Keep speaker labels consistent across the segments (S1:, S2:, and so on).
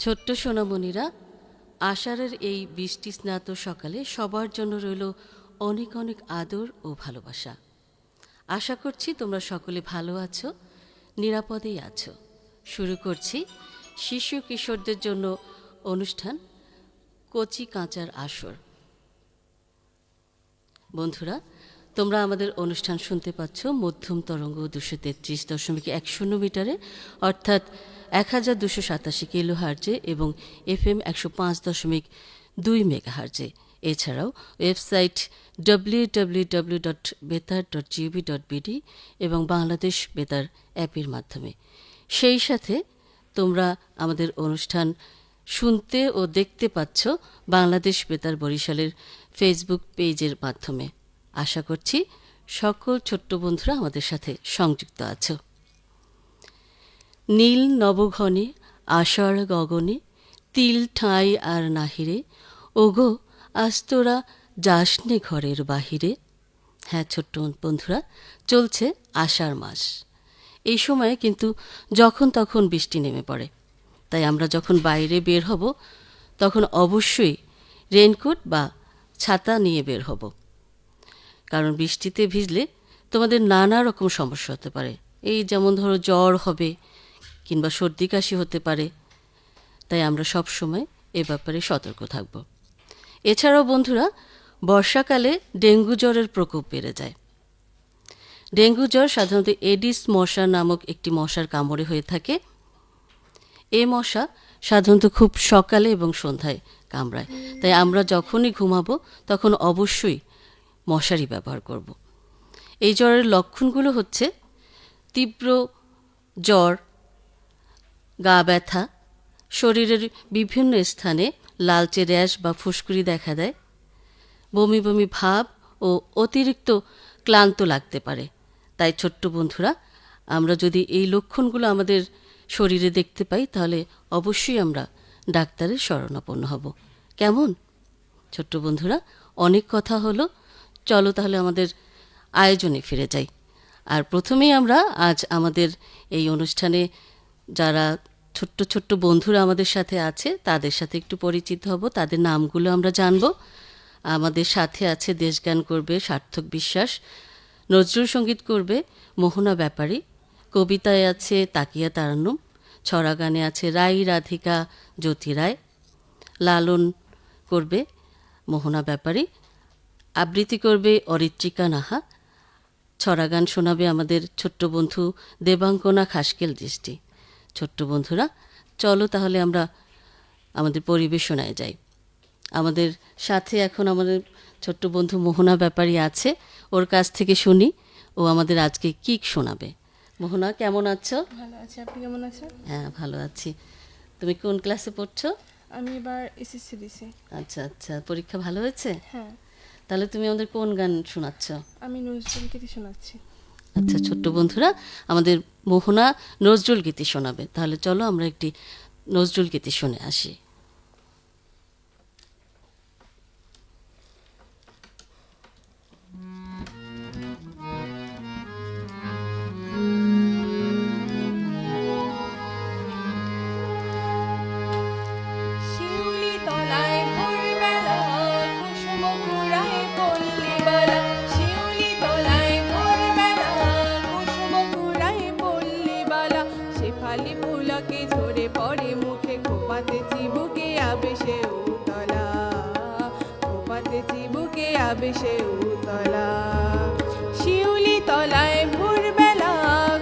S1: ছোট্ট সোনামণিরা, আষাঢ়ের এই বৃষ্টি স্নাত সকালে সবার জন্য রইল অনেক অনেক আদর ও ভালোবাসা। আশা করছি তোমরা সকলে ভালো আছো, নিরাপদেই আছো। শুরু করছি শিশু কিশোরদের জন্য অনুষ্ঠান কচি কাঁচার আসর। বন্ধুরা, তোমরা আমাদের অনুষ্ঠান শুনতে পাচ্ছ মধ্যম তরঙ্গ 233.10 মিটারে, অর্থাৎ 1287 কিলো হার্জে এবং FM 105.2 মেগা হার্জে। এছাড়াও ওয়েবসাইট www.betar.gov.bd এবং বাংলাদেশ বেতার অ্যাপের মাধ্যমে। সেই সাথে তোমরা আমাদের অনুষ্ঠান শুনতে ও দেখতে পাচ্ছ বাংলাদেশ বেতার বরিশালের ফেসবুক পেজের মাধ্যমে। আশা করছি সকল ছোট্ট বন্ধুরা আমাদের সাথে সংযুক্ত আছো। নীল নবঘনে আষাঢ় গগনে তিল ঠাঁই আর নাহিরে, ওগো আজ তোরা যাসনে ঘরের বাহিরে। হ্যাঁ ছোট্ট বন্ধুরা, চলছে আষাঢ় মাস। এই সময়ে কিন্তু যখন তখন বৃষ্টি নেমে পড়ে, তাই আমরা যখন বাইরে বের হব তখন অবশ্যই রেইনকোট বা ছাতা নিয়ে বের হব, কারণ বৃষ্টিতে ভিজলে তোমাদের নানা রকম সমস্যা হতে পারে। এই যেমন ধরো জ্বর হবে কিংবা সর্দি কাশি হতে পারে, তাই আমরা সব সময় এ ব্যাপারে সতর্ক থাকব। এছাড়াও বন্ধুরা, বর্ষাকালে ডেঙ্গু জ্বরের প্রকোপ বেড়ে যায়। ডেঙ্গু জ্বর সাধারণত এডিস মশা নামক একটি মশার কামড়ে হয়ে থাকে। এই মশা সাধারণত খুব সকালে এবং সন্ধ্যায় কামড়ায়, তাই আমরা যখনই ঘুমাবো তখন অবশ্যই মশারি ব্যবহার করব। এই জ্বরের লক্ষণগুলো হচ্ছে তীব্র জ্বর, গা ব্যথা, শরীরের বিভিন্ন স্থানে লালচে র্যাশ বা ফুসকুড়ি দেখা দেয়, বমি বমি ভাব ও অতিরিক্ত ক্লান্ত লাগতে পারে। তাই ছোট্ট বন্ধুরা, আমরা যদি এই লক্ষণগুলো আমাদের শরীরে দেখতে পাই তাহলে অবশ্যই আমরা ডাক্তারের শরণাপন্ন হব। কেমন ছোট্ট বন্ধুরা? অনেক কথা হলো, চলো তাহলে আমাদের আয়োজনে ফিরে যাই। আর প্রথমেই আমরা আজ আমাদের এই অনুষ্ঠানে যারা ছোট্ট ছোট্ট বন্ধুরা আমাদের সাথে আছে তাদের সাথে একটু পরিচিত হব, তাদের নামগুলো আমরা জানব। আমাদের সাথে আছে দেশগান করবে সার্থক বিশ্বাস, নজরুল সঙ্গীত করবে মোহনা ব্যাপারী, কবিতায় আছে তাকিয়া তারান্নুম, ছড়া গানে আছে রাই রাধিকা জ্যোতি রায়, লালন করবে মোহনা ব্যাপারী, আবৃত্তি করবে অরিত্রিকা নাহা, ছড়া গান শোনাবে আমাদের ছোট্ট বন্ধু দেবাঙ্গনা খাসকেল দৃষ্টি। ছোট্ট বন্ধুরা, চলো তাহলে আমরা আমাদের পরিবেশনায় যাই। আমাদের সাথে এখন আমাদের ছোট্ট বন্ধু মোহনা ব্যাপারী আছে, ওর কাছ থেকে শুনি ও আমাদের আজকে কী শোনাবে। মোহনা, কেমন আছো?
S2: ভালো আছি, আপনি কেমন আছেন?
S1: হ্যাঁ, ভালো আছি। তুমি কোন ক্লাসে পড়ছো?
S2: আমি এবার এসএসসি দিছি।
S1: আচ্ছা আচ্ছা, পরীক্ষা ভালো হয়েছে?
S2: হ্যাঁ।
S1: তাহলে তুমি আমাদের কোন গান শোনাচ্ছ?
S2: আমি নজরুল গীতি শোনাচ্ছি।
S1: আচ্ছা ছোট্ট বন্ধুরা, আমাদের মোহনা নজরুল গীতি শোনাবে। তাহলে চলো আমরা একটি নজরুল গীতি শুনে আসি।
S2: শিউলি তলায় ভোরবেলা কুসুম কুড়ায় পল্লীবালা, শিউলি তলায় ভোরবেলা কুসুম কুড়ায় পল্লীবালা, শেফালি পুলকে ঝরে পড়ে মুখে, খোপাতে চিবুকে আবেশে উতলা, খোপাতে চিবুকে আবেশে উতলা। শিউলি তলায় ভোরবেলা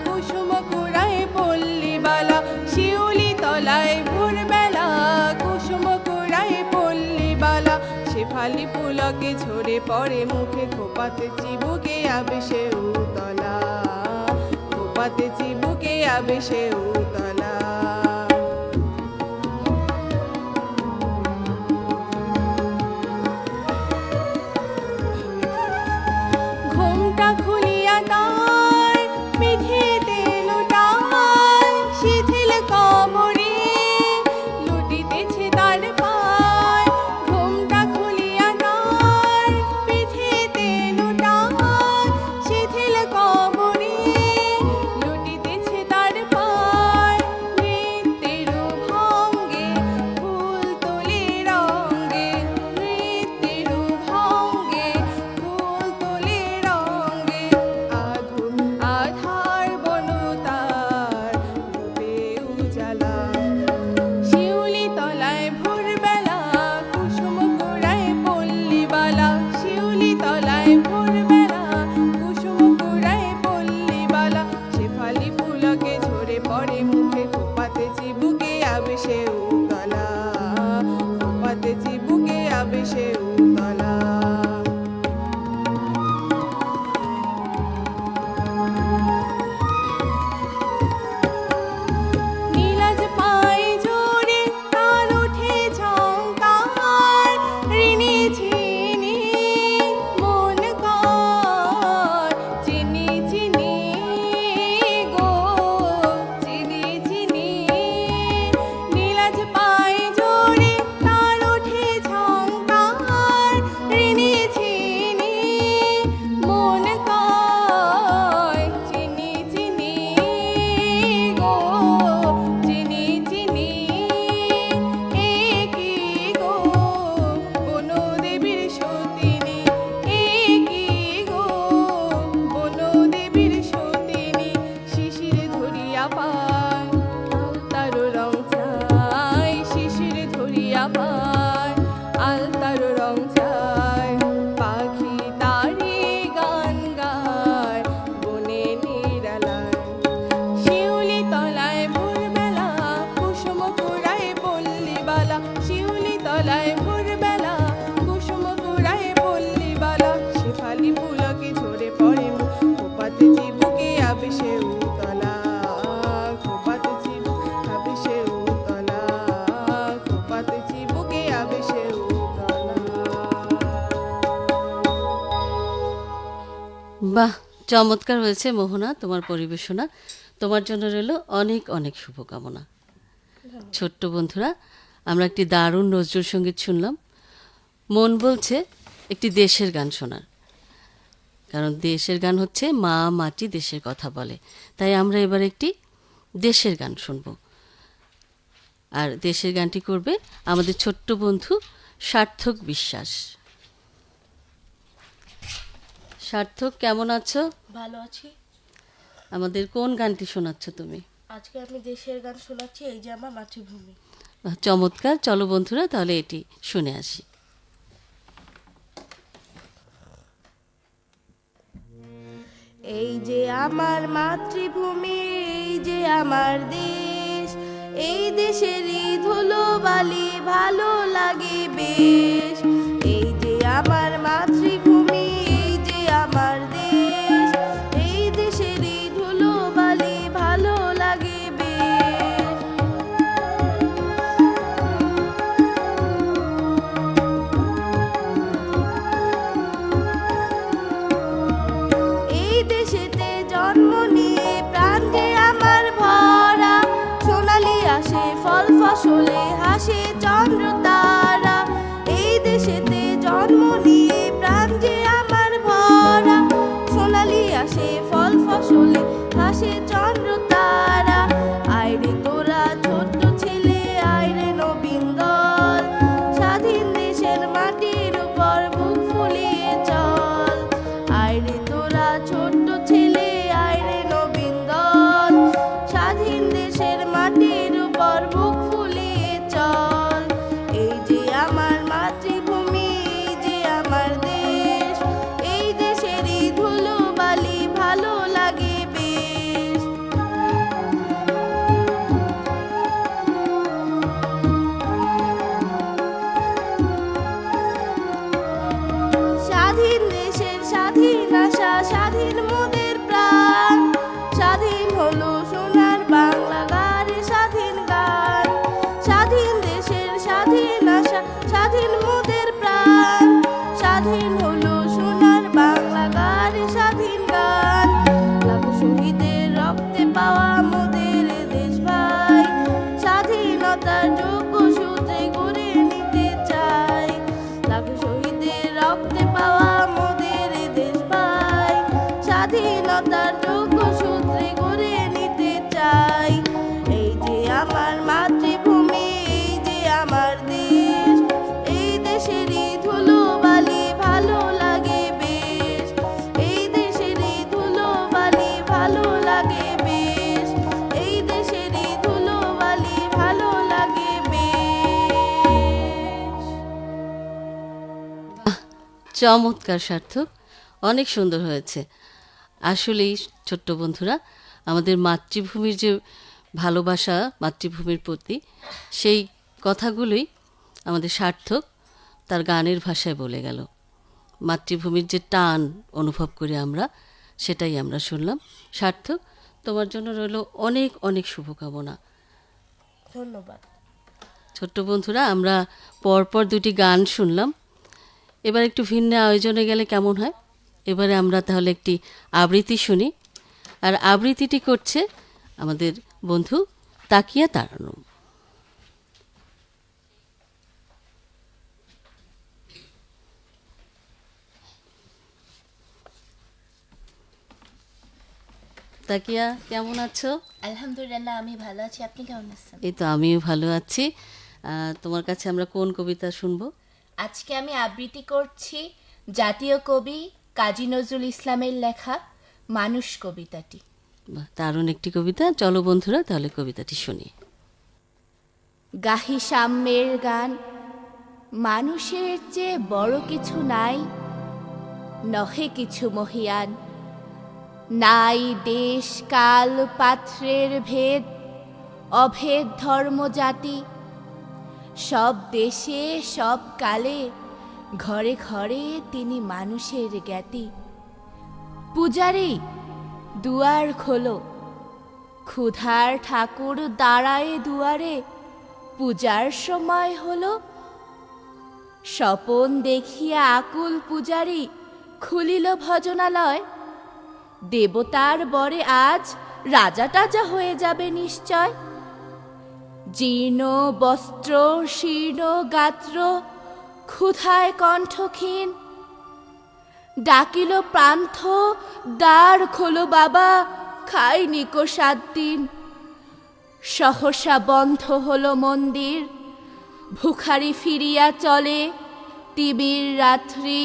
S2: কুসুম কুড়ায় পল্লীবালা, শিউলি তলায় ভোরবেলা কুসুম কুড়ায় পল্লীবালা, শেফালি পুলকে ঝরে পড়ে মুখে, খোপাতে চিবুকে আবেশে উতলা, খোপাতে চিবুকে আবেশে উতলা। ঘোমটা খুলিয়া তার পিঠেতে লোটায়, শিথিল কোমরে লুটিতেছে তার পায়। ঘোমটা খুলিয়া তার পিঠেতে লোটায়, শিথিল কোমরে লুটিতেছে তার পায়। সে উতলা। নীলাজ পায়ে জোরে তার ওঠে ঝংকার, ঋণী ঝিনি মন কর, চিনি চিনি গো চিনি চিনি। নীলাজ পায়ে জোরে তার ওঠে ঝংকার, ঋণী ঝিনি মন কর, চিনি চিনি গো চিনি চিনি। এ কি গো বনদেবীর সতিনী, এ কি গো বনদেবীর সতিনী। শিশির ধরিয়া পায় আলতার রং চাই, শিশির ধরিয়া পায় আলতার রং চাই। পাখি তারি গান গায় বনে নিরালায়, শিউলি তলায় ভোরবেলা কুসুম কুড়ায় পল্লীবালা, শিউলি তলায় ভোরবেলা কুসুম কুড়ায় পল্লীবালা। শেফালি পুলকে ঝরে পড়ে খোপাতে চিবুকে আবে সে উতলা, খোপাতে চিবুকে আবে সে উতলা, খোপাতে চিবুকে আবে সে উতলা।
S1: বাহ, চমৎকার হয়েছে মোহনা তোমার পরিবেশনা। তোমার জন্য রইল অনেক অনেক শুভকামনা। ছোট্ট বন্ধুরা, আমরা একটি দারুণ নজরুল সঙ্গীত শুনলাম। মন বলছে একটি দেশের গান শোনার, কারণ দেশের গান হচ্ছে মা মাটি দেশের কথা বলে। তাই আমরা এবার একটি দেশের গান শুনব। আর দেশের গানটি করবে আমাদের ছোট্ট বন্ধু সার্থক বিশ্বাস। সার্থক, কেমন আছো?
S3: ভালো আছি।
S1: আমাদের কোন গানটি শোনাচ্ছ তুমি?
S3: আজকে আমি দেশের গান শোনাচ্ছি, এই যে আমার মাতৃভূমি।
S1: চমৎকার, চলো বন্ধুরা তাহলে এটি শুনে আসি।
S3: এই যে আমার মাতৃভূমি, এই যে আমার দেশ, এই দেশেরই ধুলোবালি ভালো লাগে বেশ। এই যে আমার মাতৃভূমি, এই যে আমার দেশ, এই দেশেরই ধুলোবালি ভালো লাগে বেশ। এই দেশেতে জন্ম নিয়ে প্রাণ যে আমার ভরা, সোনালি আসে ফল ফসলে হাসে চন্দ্র তারা। এই দেশেতে জন্ম নিয়ে প্রাণ যে আমার ভরা, সোনালি আসে ফল ফসলে হাসে চন্দ্র তারা। আইরে তোরা ছোট্ট ছেলে, আইরে নবীন দল, স্বাধীন দেশের মাটির উপর বুক ফুলিয়ে চল। আইরে তোরা ছোট্ট ছেলে, আইরে নবীন দল, স্বাধীন দেশের মাটির উপর বুক ফুলিয়ে চল। এই যে আমার মাতৃভূমি, এই যে আমার দেশ, এই দেশেরই ধুলোবালি ভালো লাগে বেশ। স্বাধীন দেশের স্বাধীন আশা, স্বাধীন মোদের প্রাণ, স্বাধীন হলো সোনার বাংলা গারে স্বাধীন গান। স্বাধীন দেশের স্বাধীন আশা, স্বাধীন মোদের প্রাণ, স্বাধীন হলো সোনার বাংলা গারে স্বাধীন গান। লাখো শহীদের রক্তে পাওয়া মোদের দেশ ভাই, স্বাধীনতার যোগ্য সূত্রে গড়ে নিতে চাই। লাখো শহীদের রক্তে পাওয়া মোদের দেশ ভাই, স্বাধীনতার যোগ্য সূত্রে গড়ে নিতে চাই। এই যে আমার মাতৃভূমি, এই যে আমার দেশ, এই দেশেরই ধুলোবালি ভালো লাগে বেশ। এই দেশেরই ধুলোবালি ভালো লাগে বেশ। এই দেশেরই ধুলোবালি ভালো লাগে বেশ।
S1: চমৎকার সার্থক, অনেক সুন্দর হয়েছে। আসলেই ছোট্ট বন্ধুরা, আমাদের মাতৃভূমির যে ভালোবাসা মাতৃভূমির প্রতি, সেই কথাগুলোই আমাদের সার্থক তার গানের ভাষায় বলে গেল। মাতৃভূমির যে টান অনুভব করি আমরা, সেটাই আমরা শুনলাম। সার্থক, তোমার জন্য রইল অনেক অনেক শুভকামনা।
S3: ধন্যবাদ।
S1: ছোট্ট বন্ধুরা, আমরা পরপর দুটি গান শুনলাম। এবার একটু ভিন্ন আয়োজনে গেলে কেমন হয়? এবারে আমরা তাহলে একটি আবৃত্তি শুনি। আর আবৃত্তিটি করছে আমাদের বন্ধু তাকিয়া তারানম। তাকিয়া, কেমন আছো?
S3: আলহামদুলিল্লাহ, আমি ভালো আছি। আপনি কেমন আছেন?
S1: এই তো আমিও ভালো আছি। তোমার কাছে আমরা কোন কবিতা শুনবো?
S3: আজকে আমি আবৃত্তি করছি জাতীয় কবি কাজী নজরুল ইসলামের লেখা মানুষ কবিতাটি।
S1: বাহ, দারুণ একটি কবিতা। চলো বন্ধুরা, তাহলে কবিতাটি শুনি।
S3: গাহি সাম্যের গান, মানুষের চেয়ে বড় কিছু নাই, নহে কিছু মহিয়ান। নাই দেশ কাল পাত্রের ভেদ, অভেদ ধর্ম জাতি। সব দেশে সব কালে, ঘরে ঘরে তিনি মানুষের জ্ঞাতি। পূজারি দুয়ার খোলো, ক্ষুধার ঠাকুর দাঁড়ায় দুয়ারে, পূজার সময় হলো। স্বপন দেখিয়া আকুল পূজারি খুলিল ভজনালয়। দেবতার বরে আজ রাজা টাজা হয়ে যাবে নিশ্চয়। জীর্ণ বস্ত্র শীর্ণ গাত্র, ক্ষুধায় কণ্ঠক্ষীণ। ডাকিল প্রান্থ, দ্বার খোলো বাবা, খাইনি কো 7 দিন। সহসা বন্ধ হলো মন্দির, ভুখারি ফিরিয়া চলে। তিমির রাত্রি,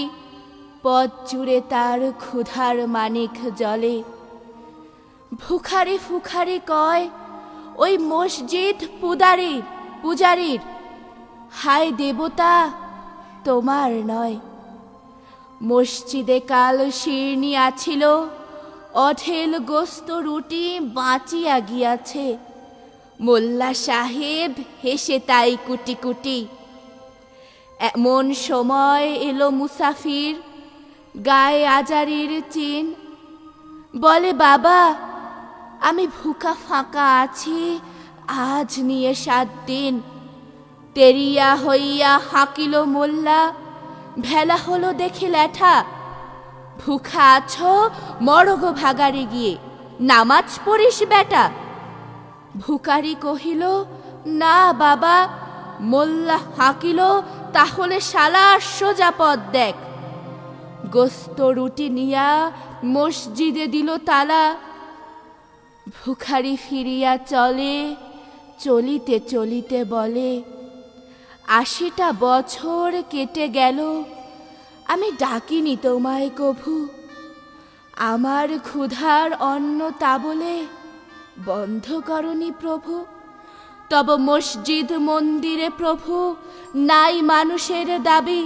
S3: পথ জুড়ে তার ক্ষুধার মানিক জলে। ভুখারি ফুখারি কয়, ওই মসজিদ পূজারীর। হায় দেবতা, তোমার নয়। মসজিদে কাল শিরনি আছিল, অঢেল গোস্ত রুটি বাঁচিয়া গিয়াছে। মোল্লা সাহেব হেসে তাই কুটি কুটি। এমন সময় এলো মুসাফির, গায়ে আজারির চিন। বলে বাবা, আমি ভুকা ফাঁকা আছি, আজ নিয়ে 7 দিন। তেরিয়া হইয়া হাঁকিল মোল্লা, ভেলা হলো দেখে ল্যাঠা। ভুখা আছো, মরগ ভাগারে গিয়ে নামাজ পড়িস বেটা। ভুকারি কহিল, না বাবা। মোল্লা হাঁকিল, তাহলে শালা সোজা পথ দেখ। গোস্ত রুটি নিয়া মসজিদে দিল তালা। ভুখারি ফিরিয়া চলে, চলিতে চলিতে বলে, 80টা বছর কেটে গেল, আমি ডাকিনি তোমায় কভু। আমার ক্ষুধার অন্ন তা বলে বন্ধ করনি প্রভু। তব মসজিদ মন্দিরে প্রভু নাই মানুষের দাবি।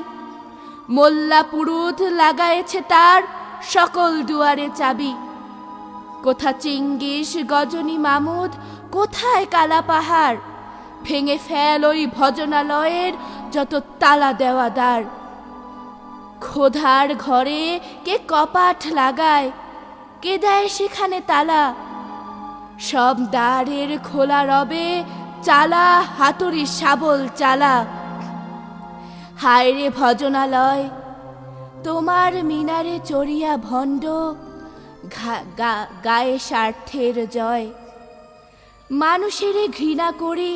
S3: মোল্লা পুরুত লাগায়েছে তার সকল দুয়ারে চাবি। কোথা চিঙ্গিস গজনী মামুদ, কোথায় কালা পাহাড়। ভেঙে ফেল ওই ভজনালয়ের যত তালা দেওয়া দ্বার। খোদার ঘরে কে কপাট লাগায়, কে দেয় সেখানে তালা। সব দ্বারের খোলা রবে, চালা হাতুড়ি শাবল চালা। হায় রে ভজনালয়, তোমার মিনারে চড়িয়া ভণ্ড, গায়ে স্বার্থের জয়। মানুষেরে ঘৃণা করি,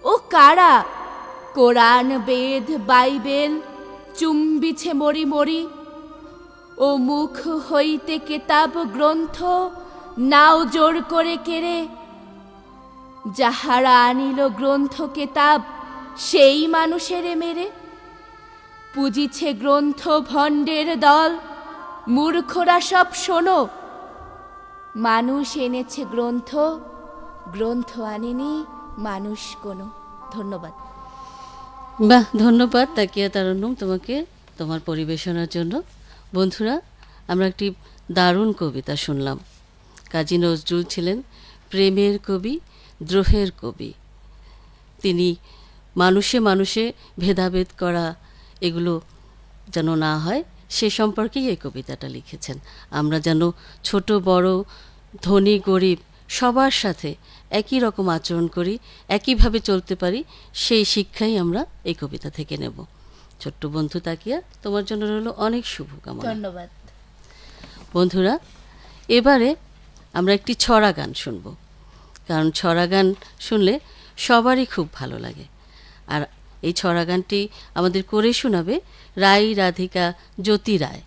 S3: ও কারা? কোরআন বেদ বাইবেল চুম্বিছে মরি মরি। ও মুখ হইতে কেতাব গ্রন্থ নাও জোর করে কেড়ে। যাহারা আনিল গ্রন্থ কেতাব, সেই মানুষেরে মেরে। পুজিছে গ্রন্থ ভণ্ডের দল, মূর্খরা সব শোনো। মানুষ এনেছে গ্রন্থ, গ্রন্থ আনেনি মানুষ কোনো। ধন্যবাদ।
S1: বাহ, ধন্যবাদ তাকিয়া তারানম তোমাকে তোমার পরিবেশনার জন্য। বন্ধুরা, আমরা একটি দারুণ কবিতা শুনলাম। কাজী নজরুল ছিলেন প্রেমের কবি, দ্রোহের কবি। তিনি মানুষে মানুষে ভেদাভেদ করা এগুলো যেন না হয় সে সম্পর্কেই এই কবিতাটা লিখেছেন। আমরা যেন ছোট বড়, ধনী গরিব সবার সাথে একই রকম আচরণ করি, একইভাবে চলতে পারি, সেই শিক্ষাই আমরা এই কবিতা থেকে নেব। ছোট্ট বন্ধু তাকিয়া, তোমার জন্য রইল অনেক শুভকামনা।
S3: ধন্যবাদ।
S1: বন্ধুরা, এবারে আমরা একটি ছড়া গান শুনব, কারণ ছড়া গান শুনলে সবারই খুব ভালো লাগে। আর এই ছড়া গানটি আমাদের করে শোনাবে রাই রাধিকা জ্যোতি রায়।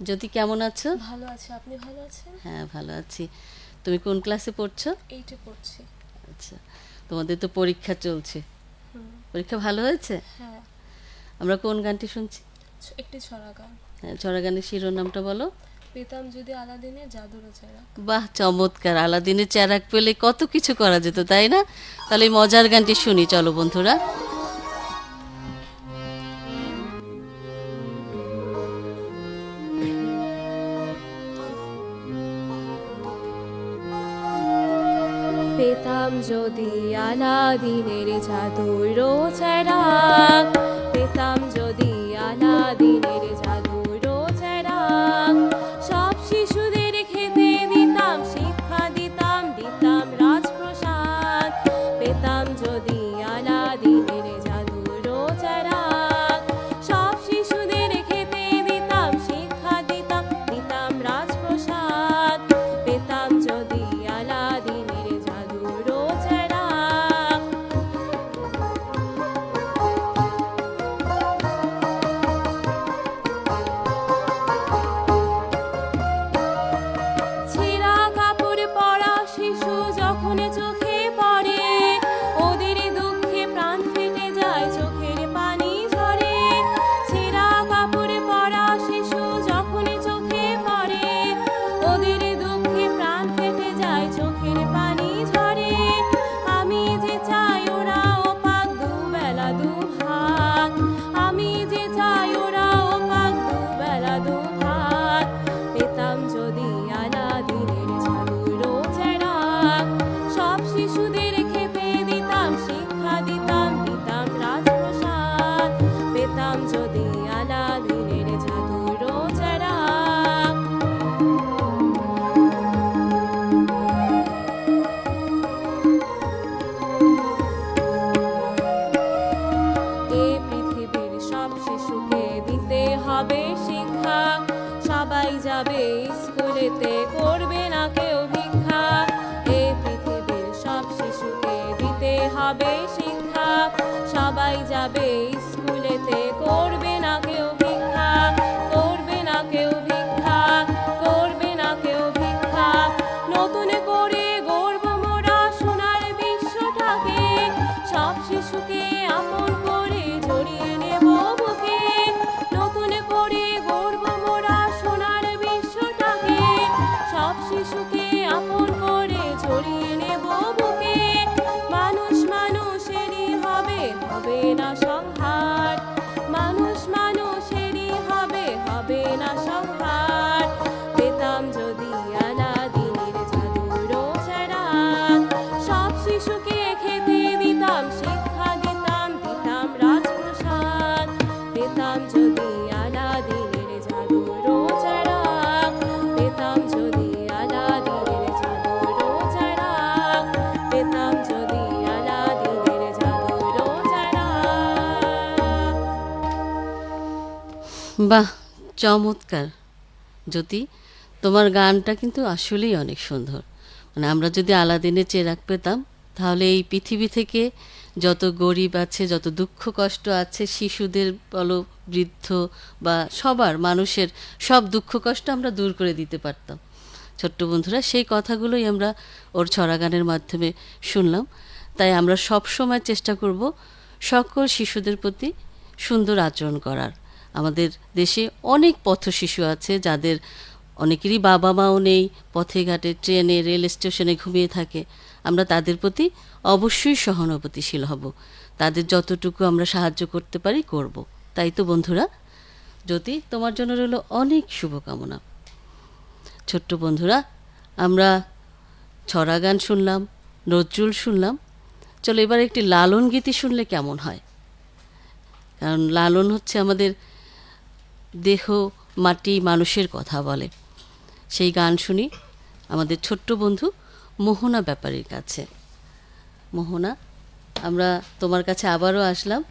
S1: জ্যোতি, কেমন আছো?
S4: ভালো আছে, আপনি ভালো আছেন?
S1: হ্যাঁ, ভালো আছি। তুমি কোন ক্লাসে পড়ছো?
S4: 8-এ পড়ছি।
S1: আচ্ছা, তোমাদের তো পরীক্ষা চলছে। পরীক্ষা ভালো হয়েছে?
S4: হ্যাঁ।
S1: আমরা কোন গানটি শুনছি?
S4: একটি ছড়া গান।
S1: হ্যাঁ, ছড়া গানের শিরোনামটা বলো।
S4: পেতাম যদি আলাদিনের জাদুর চেরাক।
S1: বাহ, চমৎকার! আলাদিনের চেরাক পেলে কত কিছু করা যেত, তাই না? তাহলে এই মজার গানটি শুনি, চলো বন্ধুরা।
S4: পেতাম যদি আলাদিনের জাদুর চেরাক, পেতাম যদি আলাদিনের জাদুর চেরাক, সব শিশুদের খেতে দিতাম, শিক্ষা দিতাম, দিতাম রাজপ্রসাদ। পেতাম যদি আলাদিনের জাদুর চেরাক, সব শিশুদের খেতে দিতাম, শিক্ষা দিতাম, দিতাম রাজপ্রসাদ। পেতাম যদি আলাদিনের জাদুর চেরাক। ছেঁড়া কাপড় পরা শিশু যখন চোখে পড়ে, ওদের দুঃখে প্রাণ ফেটে যায়, চোখের পানি ঝরে। ছেঁড়া কাপড় পরা শিশু যখন চোখে পড়ে, ওদের দুঃখে প্রাণ ফেটে যায়, চোখের পানি ঝরে। আমি যে চাই ওরাও পাক দুবেলা দুভাত, আমি যে চাই ওরাও পাক দুবেলা দুভাত। পেতাম যদি আলাদিনের জাদুর চেরাক, সব শিশুদের খেতে দিতাম, শিক্ষা দিতাম, দিতাম রাজপ্রসাদ। পেতাম যদি আলাদিনের জাদুর চেরাক। এই পৃথিবীর সব শিশুকে দিতে হবে শিক্ষা, সবাই যাবে স্কুলেতে, করবে না কেউ ভিক্ষা। এই পৃথিবীর সব শিশুকে দিতে হবে শিক্ষা, সবাই যাবে স্কুলেতে, করবে না কেউ ভিক্ষা, করবে না কেউ ভিক্ষা, করবে না কেউ ভিক্ষা। নতুন করে গর্ব মোরা সোনার বিশ্বটাকে, সব শিশুকে আপন করে জড়িয়ে নেব বুকে। নতুন করে গর্ব মোরা সোনার বিশ্বটাকে, সব শিশুকে আপন করে জড়িয়ে নেব বুকে। মানুষ মানুষেরই হবে, হবে না সংহার, মানুষ মানুষেরই হবে, হবে না সংহার। পেতাম যদি আলাদিনের জাদুর চেরাক, সব শিশুকে খেতে দিতাম, শিক্ষা দিতাম, দিতাম রাজপ্রসাদ। পেতাম যদি আলাদিনের জাদুর চেরাক, পেতাম যদি আলাদিনের জাদুর চেরাক, পেতাম যদি আলাদিনের জাদুর চেরাক।
S1: বাহ, চমৎকার জ্যোতি, তোমার গানটা কিন্তু আসলেই অনেক সুন্দর। মানে আমরা যদি আলাদিনের চেরাক পেতাম, তাহলে এই পৃথিবী থেকে যত গরিব আছে, যত দুঃখ কষ্ট আছে, শিশুদের বলো, বৃদ্ধ বা সবার, মানুষের সব দুঃখ কষ্ট আমরা দূর করে দিতে পারতাম। ছোট্ট বন্ধুরা, সেই কথাগুলোই আমরা ওর ছড়া গানের মাধ্যমে শুনলাম। তাই আমরা সব সময় চেষ্টা করব সকল শিশুদের প্রতি সুন্দর আচরণ করার। আমাদের দেশে অনেক পথ শিশু আছে, যাদের অনেকেরই বাবা মাও নেই, পথে ঘাটে, ট্রেনে, রেল স্টেশনে ঘুমিয়ে থাকে। আমরা তাদের প্রতি অবশ্যই সহানুভূতিশীল হব, তাদের যতটুকু আমরা সাহায্য করতে পারি করব। তাই তো বন্ধুরা, জ্যোতি, তোমার জন্য রইল অনেক শুভকামনা। ছোট্ট বন্ধুরা, আমরা ছড়া গান শুনলাম, নজরুল শুনলাম, চলো এবার একটি লালন গীতি শুনলে কেমন হয়, কারণ লালন হচ্ছে আমাদের দেহ, মাটি, মানুষের কথা বলে। সেই গান শুনি আমাদের ছোট্ট বন্ধু মোহনা ব্যাপারীর কাছে। মোহনা, আমরা তোমার কাছে আবারও আসলাম।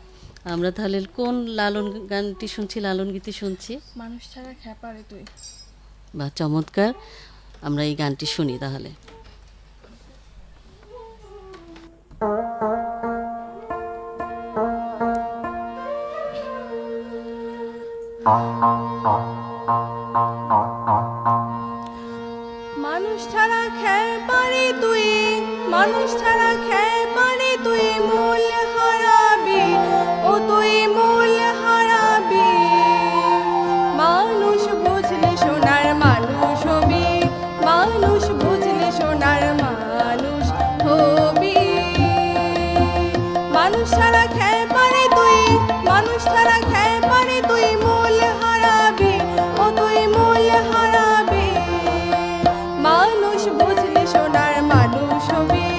S1: আমরা তাহলে কোন লালন গানটি শুনছি, লালন গীতি শুনছি?
S2: মানুষ ছাড়া খ্যাপারে তুই।
S1: বা চমৎকার, আমরা এই গানটি শুনি তাহলে।
S2: মানুষ ছাড়া খ্যাপারে তুই, মানুষ ছাড়া খ্যাপারে তুই মূল হারাবি, ও তুই মূল হারাবি। মানুষ বুঝলে সোনার মানুষ হবি, মানুষ বুঝলে সোনার মানুষ হবি। মানুষ ছাড়া খ্যাপারে তুই, মানুষ ছাড়া খ্যাপারে তুই মূল হারাবি, ও তুই মূল হারাবি। মানুষ বুঝলে সোনার মানুষ হবি,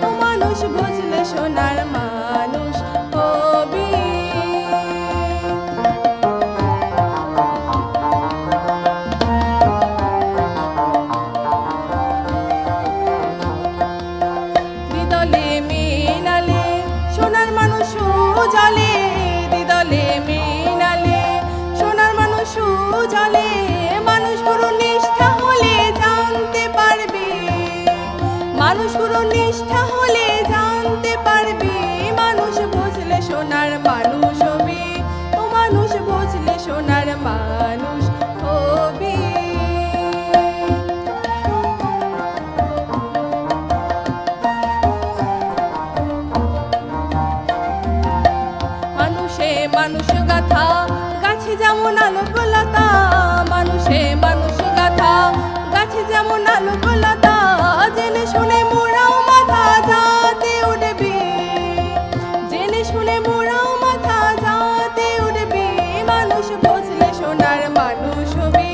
S2: ও মানুষ বুঝলে সোনার মানুষ হবি। দ্বিদলে মিনালে সোনার মানুষ জলে, দ্বিদলে মিনালে সোনার মানুষ জলে। মানুষ গুরু নিষ্ঠা হলে জানতে পারবি, মানুষ গুরু নিষ্ঠা হলে জানতে পারবি। মানুষ বুঝলে সোনার মানুষ হবি, ও মানুষ বুঝলে সোনার মানুষ হবি। মানুষে মানুষ গাথা গাছে যেমন আলোকলতা, মানুষে মানুষ গাথা গাছে যেমন আলোকলতা। জেনে শুনে মোরাও মাথা যাতে উঠবি, জেনে শুনে মোরাও মাথা যাতে উঠবি। মানুষ বুঝলে সোনার মানুষ হবি,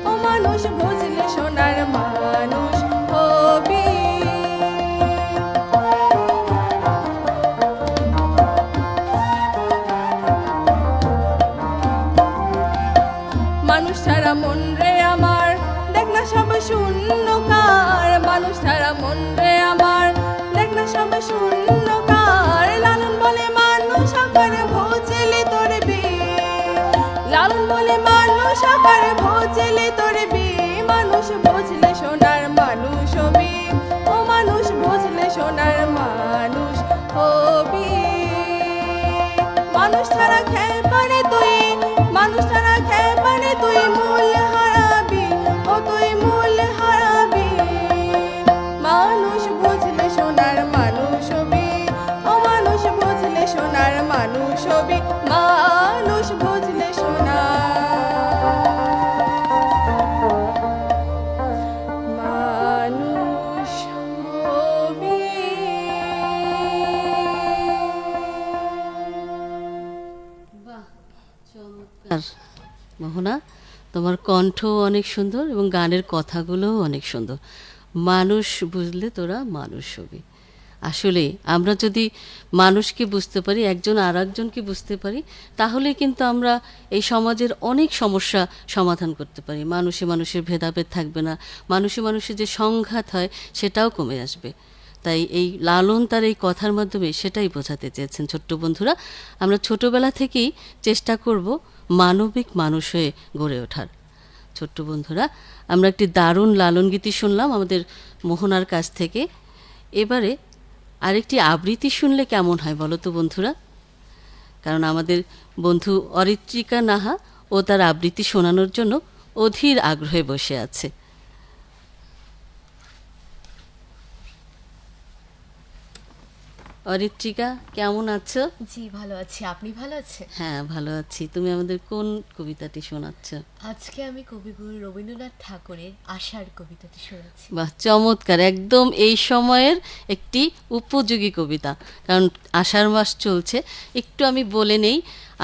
S2: ও মানুষ বুঝলে সোনার মানুষ হবি। মানুষ ছাড়া মন রে আমার দেখ না সব শূন্যকার, মানুষ ছাড়া মন রে আমার দেখ না সব শূন্যকার। লালন বলে মানুষ আকার ভোজলে তোরবি, লালন বলে মানুষ আকার ভোজলে তোরবি। মানুষ বুঝলে সোনার মানুষ হবি, ও মানুষ বুঝলে সোনার মানুষ হবি। মানুষ ছাড়া খ্যাপারে তুই, মানুষ ছাড়া খ্যাপারে তুই মূল হারাবি, ও তুই মূল হারাবি। মানুষ বুঝলে সোনার মানুষ হবি, ও মানুষ বুঝলে সোনার মানুষ হবি। মানুষ বুঝলে সোনার মানুষ হবি।
S1: বাহ, চমৎকার মোহনা, তোমার কণ্ঠ অনেক সুন্দর এবং গানের কথাগুলোও অনেক সুন্দর। মানুষ বুঝলে তোরা মানুষ হবি। আসলে আমরা যদি মানুষকে বুঝতে পারি, একজন আর একজনকে বুঝতে পারি, তাহলে কিন্তু আমরা এই সমাজের অনেক সমস্যা সমাধান করতে পারি। মানুষে মানুষের ভেদাভেদ থাকবে না, মানুষে মানুষের যে সংঘাত হয় সেটাও কমে আসবে। তাই এই লালন তার এই কথার মাধ্যমে সেটাই বোঝাতে চেয়েছেন। ছোট্ট বন্ধুরা, আমরা ছোটবেলা থেকেই চেষ্টা করব মানবিক মানুষ হয়ে গড়ে ওঠার। ছোট্ট বন্ধুরা, আমরা একটি দারুণ লালন গীতি শুনলাম আমাদের মোহনার কাছ থেকে। এবারে আরেকটি আবৃত্তি শুনলে কেমন হয় বলো তো বন্ধুরা? কারণ আমাদের বন্ধু অরিত্রিকা নাহা ও তার আবৃত্তি শোনানোর জন্য অধীর আগ্রহে বসে আছে। অরিত্রিকা, কেমন আছো?
S3: জি ভালো আছি, আপনি ভালো আছেন?
S1: হ্যাঁ, ভালো আছি। তুমি আমাদের কোন কবিতাটি শোনাচ্ছ?
S3: আজকে আমি কবিগুরু রবীন্দ্রনাথ ঠাকুরের আশার কবিতাটি শোনাচ্ছি।
S1: বাহ, চমৎকার! একদম এই সময়ের একটি উপযোগী কবিতা, কারণ আষাঢ় মাস চলছে। একটু আমি বলে নেই,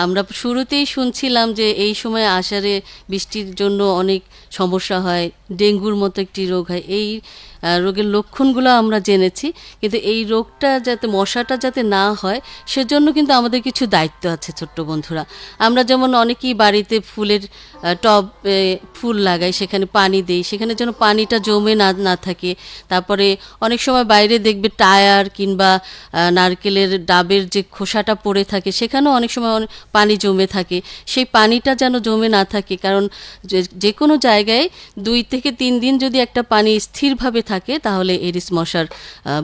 S1: আমরা শুরুতেই শুনছিলাম যে এই সময় আষাঢ়ে বৃষ্টির জন্য অনেক সমস্যা হয়, ডেঙ্গুর মতো একটি রোগ হয়। এই রোগের লক্ষণগুলো আমরা জেনেছি, কিন্তু এই রোগটা যাতে মশাটা যাতে না হয় সেজন্য কিন্তু আমাদের কিছু দায়িত্ব আছে ছোট্ট বন্ধুরা। আমরা যেমন অনেকেই বাড়িতে ফুলের টবে ফুল লাগাই, সেখানে পানি দেই, সেখানে যেন পানিটা জমে না থাকে। তারপরে অনেক সময় বাইরে দেখবে টায়ার কিংবা নারকেলের ডাবের যে খোসাটা পড়ে থাকে সেখানেও অনেক সময় পানি জমে থাকে, সেই পানিটা যেন জমে না থাকে। কারণ যে কোনো জায়গায় 2 থেকে 3 দিন যদি একটা পানি স্থিরভাবে থাকে তাহলে এডিস মশার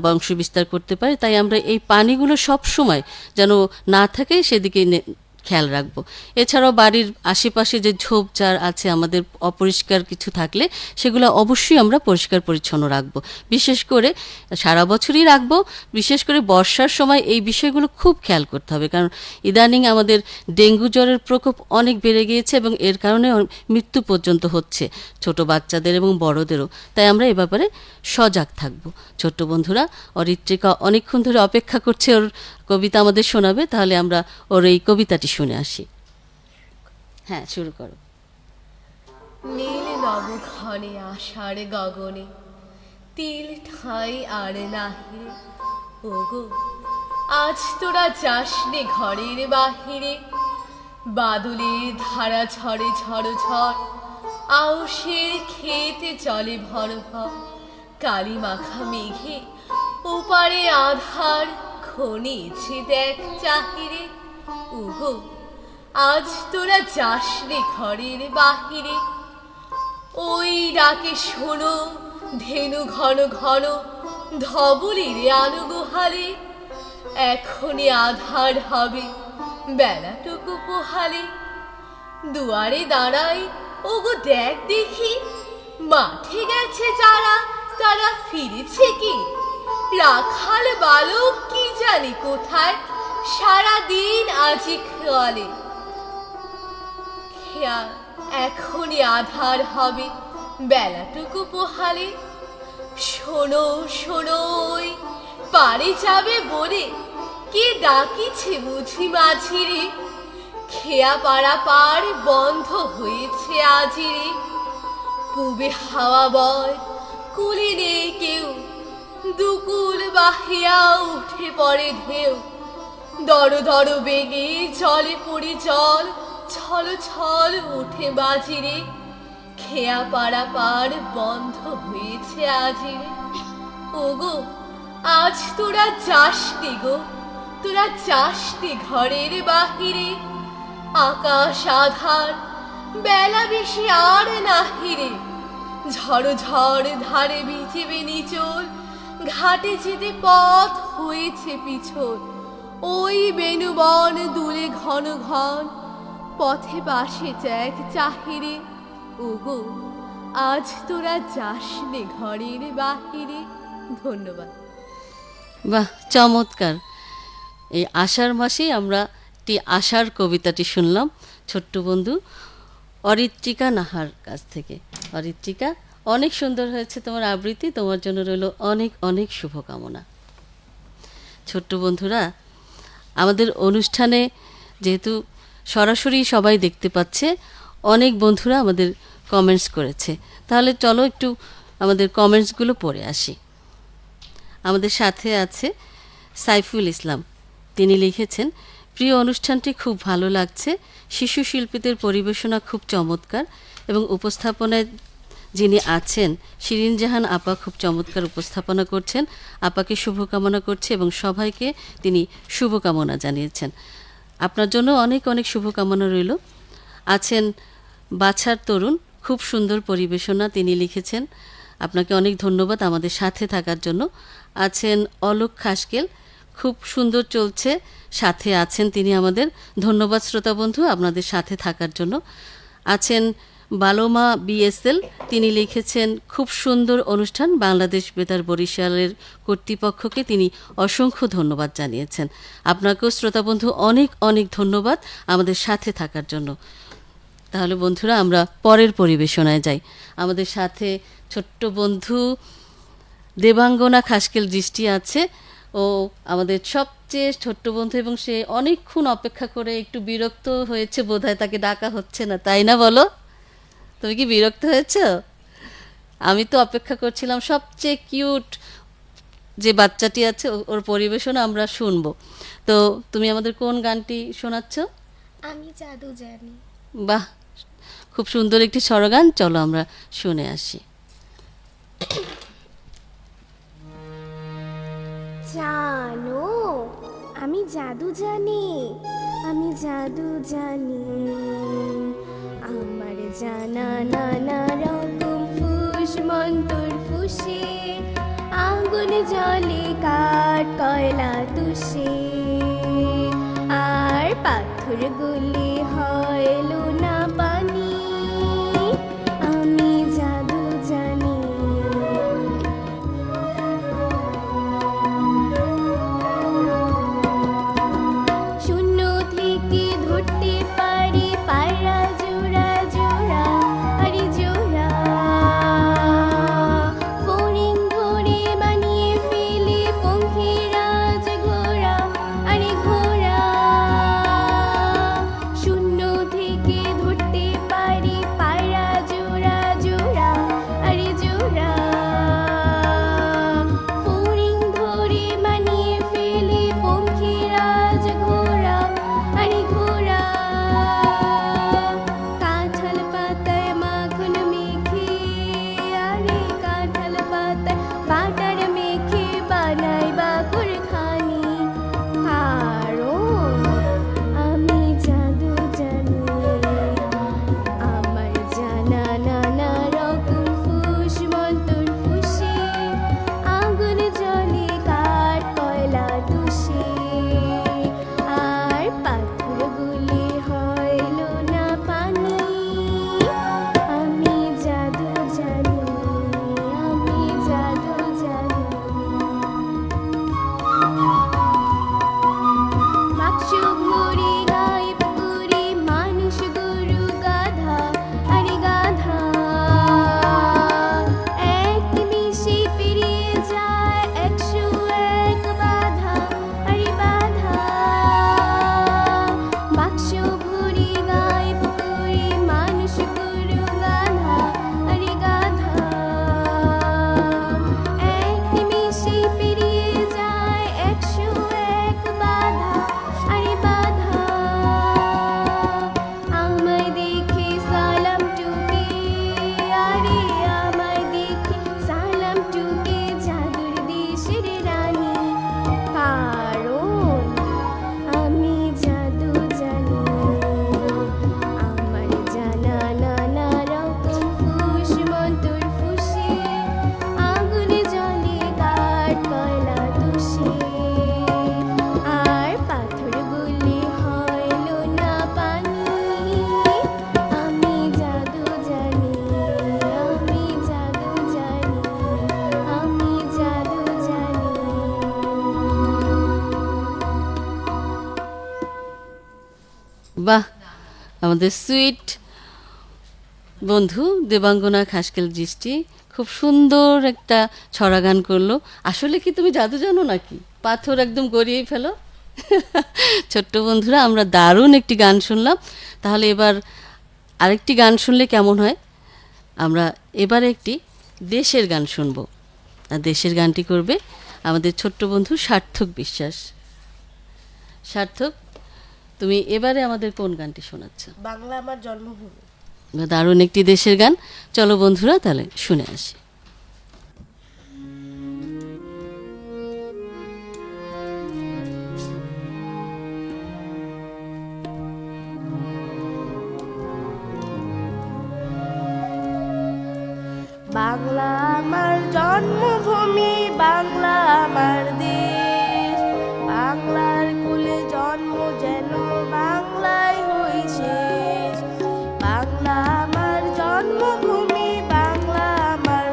S1: বংশ বিস্তার করতে পারে। তাই আমরা এই পানিগুলো সব সময় যেন না থাকে সেদিকে খেয়াল রাখবো। এছাড়াও বাড়ির আশেপাশে যে ঝোপঝাড় আছে আমাদের অপরিষ্কার কিছু থাকলে সেগুলো অবশ্যই আমরা পরিষ্কার পরিচ্ছন্ন রাখবো। বিশেষ করে সারা বছরই রাখবো, বিশেষ করে বর্ষার সময় এই বিষয়গুলো খুব খেয়াল করতে হবে। কারণ ইদানিং আমাদের ডেঙ্গু জ্বরের প্রকোপ অনেক বেড়ে গিয়েছে এবং এর কারণে মৃত্যু পর্যন্ত হচ্ছে ছোট বাচ্চাদের এবং বড়দেরও। তাই আমরা এ ব্যাপারে সজাগ থাকবো। ছোট্ট বন্ধুরা, অরিত্রিকা অনেকক্ষণ ধরে অপেক্ষা করছে, ওর কবিতা আমাদের শোনাবে। তাহলে আমরা ওর এই কবিতাটি শুনে আসি। হ্যাঁ, শুরু করো।
S3: নীল নবঘনে আষাঢ় গগনে তিল ঠাঁই আর নাহিরে, ওগো আজ তোরা যাসনে ঘরের বাহিরে। বাদলের ধারা ঝরে ঝড় ঝড়, আউশের খেতে জলে ভর ভর। কালি মাখা মেঘে ওপারে আধার ঘনিয়েছে দেখ চাহিরে, ওগো আজ তোরা যাসনে ঘরের বাহিরে। ওই ডাকে শোনো ধেনু ঘন ঘন ধবলির আলো গোহালে। এখনই আধার হবে বেলাটুকু পোহালে। দুয়ারে দাঁড়াই, ওগো দেখ দেখি, মাঠে গেছে যারা তারা ফিরেছে কি? রাখাল বালক কি জানি কোথায়, সারা দিন আজি খেয়ালে। খেয়াল এখনই আধার হবে বেলাটুকু পোহালে। শোনো শোনো, ওই পারে যাবে বলে কে ডাকিছে বুঝি মাঝিরে। খেয়া পাড়া পার বন্ধ হয়েছে আজিরে। পুবে হাওয়া বয় কুলে নেই কেউ, দুকুল বাহিয়া উঠে পড়ে ঢেউ। দর দর বেগে জলে পড়ে জল, ছল ছল উঠে বাজিরে। খেয়া পাড়া পার বন্ধ হয়েছে আজিরে। ওগো আজ তোরা যাসনি গো, তোরা যাসনি ঘরের বাহিরে। আকাশ আধার বেলা বেশি আর নাহিরে। ঝড় ঝড় ধারে ভিজেবে নিচল, ঘাটে যেতে পথ হয়েছে পিছল। ওই বেণুবন দুলে ঘন ঘন, পথে বাসে জ্যাক চাহিরে। ওগো আজ তোরা যাসনে ঘরের বাহিরে। ধন্যবাদ।
S1: বাহ, চমৎকার। এই আষাঢ় মাসেই আমরা একটি আষাঢ় কবিতাটি শুনলাম ছোট্ট বন্ধু অরিত্রিকা নাহার কাছ থেকে। অরিত্রিকা, অনেক সুন্দর হয়েছে তোমার আবৃত্তি, তোমার জন্য রইল অনেক অনেক শুভকামনা। ছোট্ট বন্ধুরা, আমাদের অনুষ্ঠানে যেহেতু সরাসরি সবাই দেখতে পাচ্ছে, অনেক বন্ধুরা আমাদের কমেন্টস করেছে। তাহলে চলো একটু আমাদের কমেন্টসগুলো পড়ে আসি। আমাদের সাথে আছে সাইফুল ইসলাম। তিনি লিখেছেন, প্রিয় অনুষ্ঠানটি খুব ভালো লাগছে, শিশু শিল্পীদের পরিবেশনা খুব চমৎকার এবং উপস্থাপনায় যিনি আছেন শিরিন জাহান আপা খুব চমৎকার উপস্থাপনা করছেন। আপাকে শুভকামনা করছে এবং সবাইকে তিনি শুভকামনা জানিয়েছেন। আপনার জন্য অনেক অনেক শুভকামনা রইল। আছেন বাছার তরুণ, খুব সুন্দর পরিবেশনা, তিনি লিখেছেন। আপনাকে অনেক ধন্যবাদ আমাদের সাথে থাকার জন্য। আছেন অলোক খাসকেল, খুব সুন্দর চলছে, সাথে আছেন তিনি আমাদের। ধন্যবাদ শ্রোতা বন্ধু আপনাদের সাথে থাকার জন্য। আছেন বালোমা বিএসএল, তিনি লিখেছেন, খুব সুন্দর অনুষ্ঠান, বাংলাদেশ বেতার বরিশালের কর্তৃপক্ষকে তিনি অসংখ্য ধন্যবাদ জানিয়েছেন। আপনাকেও শ্রোতা বন্ধু অনেক অনেক ধন্যবাদ আমাদের সাথে থাকার জন্য। তাহলে বন্ধুরা, আমরা পরের পরিবেশনায় যাই। আমাদের সাথে ছোট্ট বন্ধু দেবাঙ্গনা খাসকেল দৃষ্টি আছে, ও আমাদের সবচেয়ে ছোট্ট বন্ধু এবং সে অনেকক্ষণ অপেক্ষা করে একটু বিরক্ত হয়েছে বোধহয়, তাকে ডাকা হচ্ছে না, তাই না বলো? তুমি কি বিরক্ত হয়েছো? আমি তো অপেক্ষা করছিলাম সবচেয়ে কিউট যে বাচ্চাটি আছে ওর পরিবেশনা আমরা শুনবো। তো তুমি আমাদের কোন গানটি শোনাচ্ছ?
S5: আমি জাদু জানি।
S1: বাহ, খুব সুন্দর একটি স্বরগান, চলো আমরা শুনে আসি।
S5: জানো, আমি জাদু জানি, আমি জাদু জানি। আমার জানা নানা রকম ফুস মন্তর ফুসে, আগুন জলে কাঠ কয়লা তুষে, আর পাথর গুলি হয় লোনা পানি। আমি জাদু জানি। শূন্য থেকে ধরতে পারি পায়রা জোড়া জোড়া, আরে জোড়া। ফড়িং ধরে বানিয়ে ফেলে পঙ্খিরাজ ঘোড়া, আরে ঘোড়া। শূন্য থেকে ধরতে পারি পায়রা জোড়া জোড়া, আরে জোড়া। ফড়িং ধরে বানিয়ে ফেলে পঙ্খিরাজ ঘোড়া, আরে ঘোড়া। কাঁঠাল পাতায় মাখন মেখে, আরে কাঁঠাল পাতায় বাটার মেখে বানাই বাকুর খানি। কারণ আমি জাদু জানি। আমার জানা নানা রকম ফুস মন্তর ফুসে, আগুন জলে কাঠ কয়লা তুষে, আর পাথরগুলি হয় লোনা পানি। আমি জাদু জানি, আমি জাদু জানি। বাক্স ভরে গায়েব করে মানুষ গরু গাধা, আরে গাধা। এক নিমিষে পেরিয়ে যায় 101 বাধা, আরে বাধা। বাক্স ভরে গায়েব করে মানুষ গরু গাধা, আরে গাধা। এক নিমিষে পেরিয়ে যায় 101 বাধা, আরে বাধা। আমায় দেখে সালাম টুকে, আরে আমায় দেখে সালাম টুকে জাদুর দেশের রানী। কারণ আমি জাদু জানি। আমার জানা নানা রকম ফুস মন্তর ফুসে, আগুন জলে কাঠ কয়লা তুষে, আর পাথরগুলি হয় লোনা পানি। আমি জাদু জানি, আমি জাদু জানি, আমি জাদু জানি।
S1: বাহ, আমাদের সুইট বন্ধু দেবাঙ্গনা খাসকেল দৃষ্টি খুব সুন্দর একটা ছড়া গান করলো। আসলে কি তুমি জাদু জানো নাকি? পাথর একদম গড়িয়ে ফেলো। ছোট্ট বন্ধুরা, আমরা দারুণ একটি গান শুনলাম। তাহলে এবার আরেকটি গান শুনলে কেমন হয়? আমরা এবার একটি দেশের গান শুনবো, আর দেশের গানটি করবে আমাদের ছোট্ট বন্ধু সার্থক বিশ্বাস। সার্থক, তুমি এবারে আমাদের কোন গানটি শোনাচ্ছ?
S6: বাংলা আমার জন্মভূমি।
S1: দারুণ একটি দেশের গান, চলো বন্ধুরা তাহলে শুনে আসি।
S6: বাংলা আমার জন্মভূমি, বাংলা আমার দেশ। বাংলার কুলে জন্ম যেন বাংলায় হই শেষ। বাংলা আমার জন্মভূমি, বাংলা আমার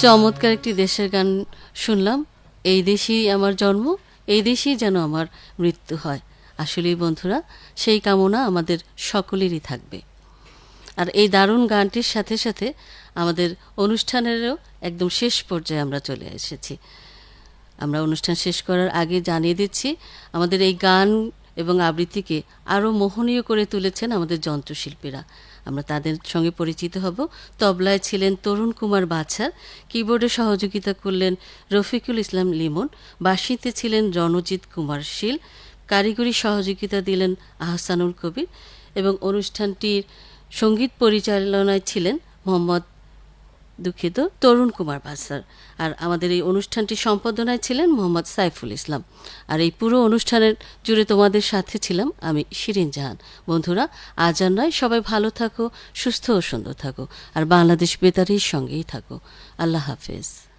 S1: চমৎকার একটি দেশের গান শুনলাম। এই দেশেই আমার জন্ম, এই দেশেই যেন আমার মৃত্যু হয়। আসলেই বন্ধুরা, সেই কামনা আমাদের সকলেরই থাকবে। আর এই দারুণ গানটির সাথে সাথে আমাদের অনুষ্ঠানেরও একদম শেষ পর্যায়ে আমরা চলে এসেছি। আমরা অনুষ্ঠান শেষ করার আগে জানিয়ে দিচ্ছি, আমাদের এই গান এবং আবৃত্তিকে আরও মোহনীয় করে তুলেছেন আমাদের যন্ত্রশিল্পীরা। আমরা তাদের সঙ্গে পরিচিত হব। তবলায় ছিলেন তরুণ কুমার বাছার, কিবোর্ডে সহযোগিতা করলেন রফিকুল ইসলাম লিমন, বাঁশিতে ছিলেন রণজিৎ কুমার শীল, কারিগরি সহযোগিতা দিলেন আহসানুল কবির এবং অনুষ্ঠানটির সঙ্গীত পরিচালনায় ছিলেন তরুণ কুমার বাছার। আর আমাদের এই অনুষ্ঠানটি সম্পাদনায় ছিলেন মোহাম্মদ সাইফুল ইসলাম। আর এই পুরো অনুষ্ঠানের জুড়ে তোমাদের সাথে ছিলাম আমি শিরিন জাহান। বন্ধুরা, আজ আর নয়, সবাই ভালো থাকো, সুস্থ ও সুন্দর থাকো, আর বাংলাদেশ বেতারের সঙ্গেই থাকো। আল্লাহ হাফেজ।